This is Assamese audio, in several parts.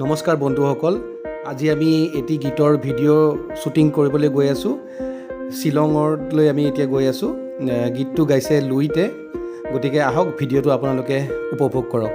নমস্কাৰ বন্ধুসকল, আজি আমি এটি গীতৰ ভিডিঅ' শ্বুটিং কৰিবলৈ গৈ আছোঁ। শ্বিলঙলৈ আমি এতিয়া গৈ আছোঁ। গীতটো গাইছে লুইতে। গতিকে আহক ভিডিঅ'টো আপোনালোকে উপভোগ কৰক।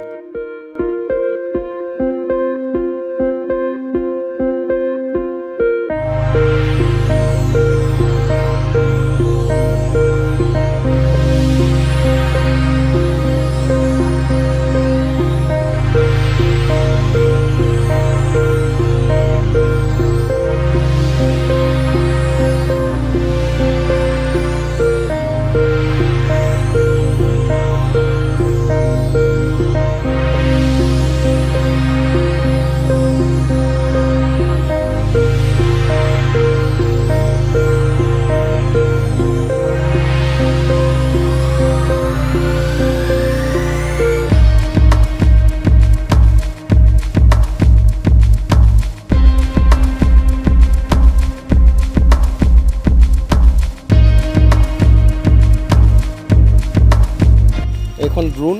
এখন ড্ৰোন,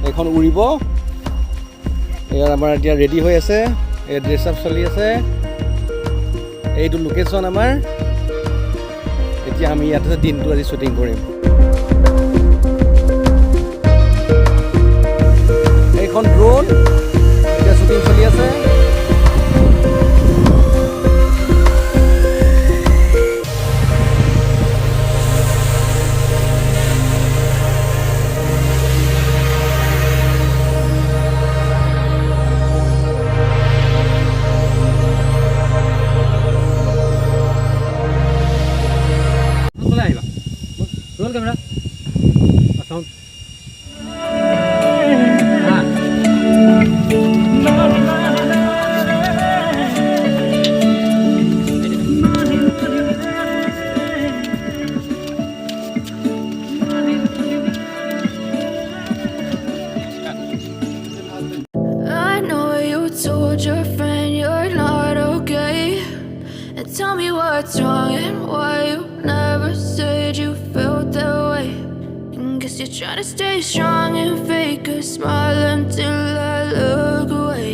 এখন উৰিব। এয়া আমাৰ এতিয়া ৰেডি হৈ আছে, এই ড্ৰেছ আপ চলি আছে। এইটো লোকেশ্যন আমাৰ। এতিয়া আমি ইয়াতে দিনটো আজি শ্বুটিং কৰিম। এইখন ড্ৰোন, এতিয়া শ্বুটিং চলি আছে। Roll camera. Sound. I know you told your friend you're not okay, and tell me what's wrong and why you never said you felt that way. And guess you're trying to stay strong and fake a smile until I look away.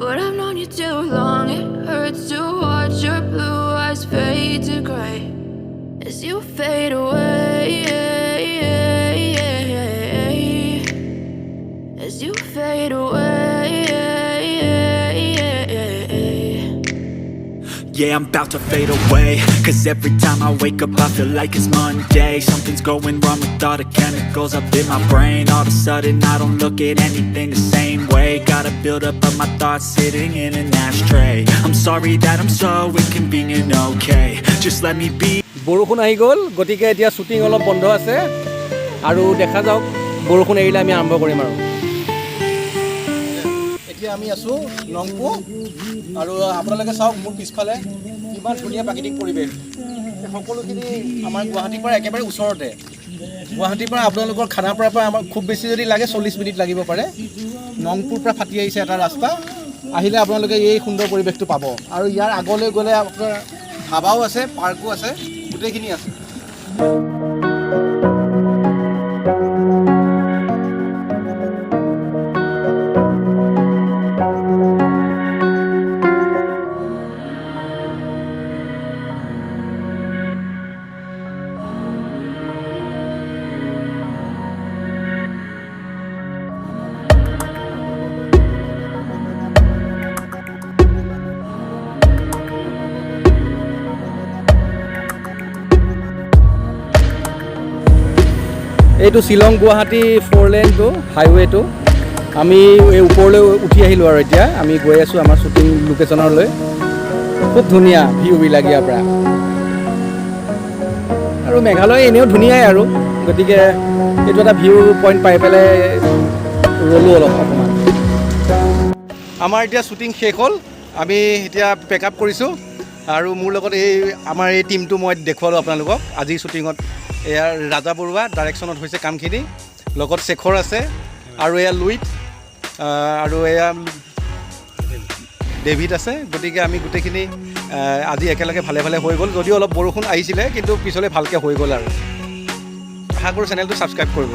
But I've known you too long, it hurts to watch your blue eyes fade to gray as you fade away, as you fade away. Yeah, I'm about to fade away, cause every time I wake up I feel like it's Monday. Something's going wrong with all the chemicals up in my brain. All of a sudden I don't look at anything the same way. Gotta build up of my thoughts sitting in an ashtray. I'm sorry that I'm so inconvenient, okay, just let me be. বৰষুণ আহি গ'ল, গতিকে এতিয়া শ্বুটিং অলপ বন্ধ আছে আৰু দেখা যাওক বৰষুণ এৰিলে আমি আৰম্ভ কৰিম। আৰু এতিয়া আমি আছোঁ নংপু, আৰু আপোনালোকে চাওক মোৰ পিছফালে ইমান ধুনীয়া প্ৰাকৃতিক পৰিৱেশ। সকলোখিনি আমাৰ গুৱাহাটীৰ পৰা একেবাৰে ওচৰতে। গুৱাহাটীৰ পৰা আপোনালোকৰ খানাপাৰাৰ পৰা আমাৰ খুব বেছি যদি লাগে 40 মিনিট লাগিব পাৰে। নংপুৰ পৰা ফাটি আহিছে এটা ৰাস্তা। আহিলে আপোনালোকে এই সুন্দৰ পৰিৱেশটো পাব। আৰু ইয়াৰ আগলৈ গ'লে আপোনাৰ ধাবাও আছে, পাৰ্কো আছে, গোটেইখিনি আছে। এইটো শ্বিলং গুৱাহাটী 4 লেনটো হাইৱেটো। আমি এই ওপৰলৈ উঠি আহিলোঁ আৰু এতিয়া আমি গৈ আছোঁ আমাৰ শ্বুটিং লোকেশ্যনলৈ। খুব ধুনীয়া ভিউবিলাক ইয়াৰ পৰা। আৰু মেঘালয় এনেও ধুনীয়াই আৰু, গতিকে এইটো এটা ভিউ পইণ্ট পাই পেলাই ৰ'লোঁ অলপ অকণমান। আমাৰ এতিয়া শ্বুটিং শেষ হ'ল, আমি এতিয়া পেক আপ কৰিছোঁ। আৰু মোৰ লগত আমাৰ এই টীমটো মই দেখুৱালোঁ আপোনালোকক আজিৰ শ্বুটিঙত। এয়া ৰাজা বৰুৱা ডাইৰেকশ্যনত হৈছে কামখিনি, লগত শেখৰ আছে, আৰু এয়া লুইট, আৰু এয়া ডেভিড আছে। গতিকে আমি গোটেইখিনি আজি একেলগে ভালে ভালে হৈ গ'ল, যদিও অলপ বৰষুণ আহিছিলে, কিন্তু পিছলৈ ভালকৈ হৈ গ'ল। আৰু আশা কৰোঁ চেনেলটো ছাবস্ক্ৰাইব কৰিব।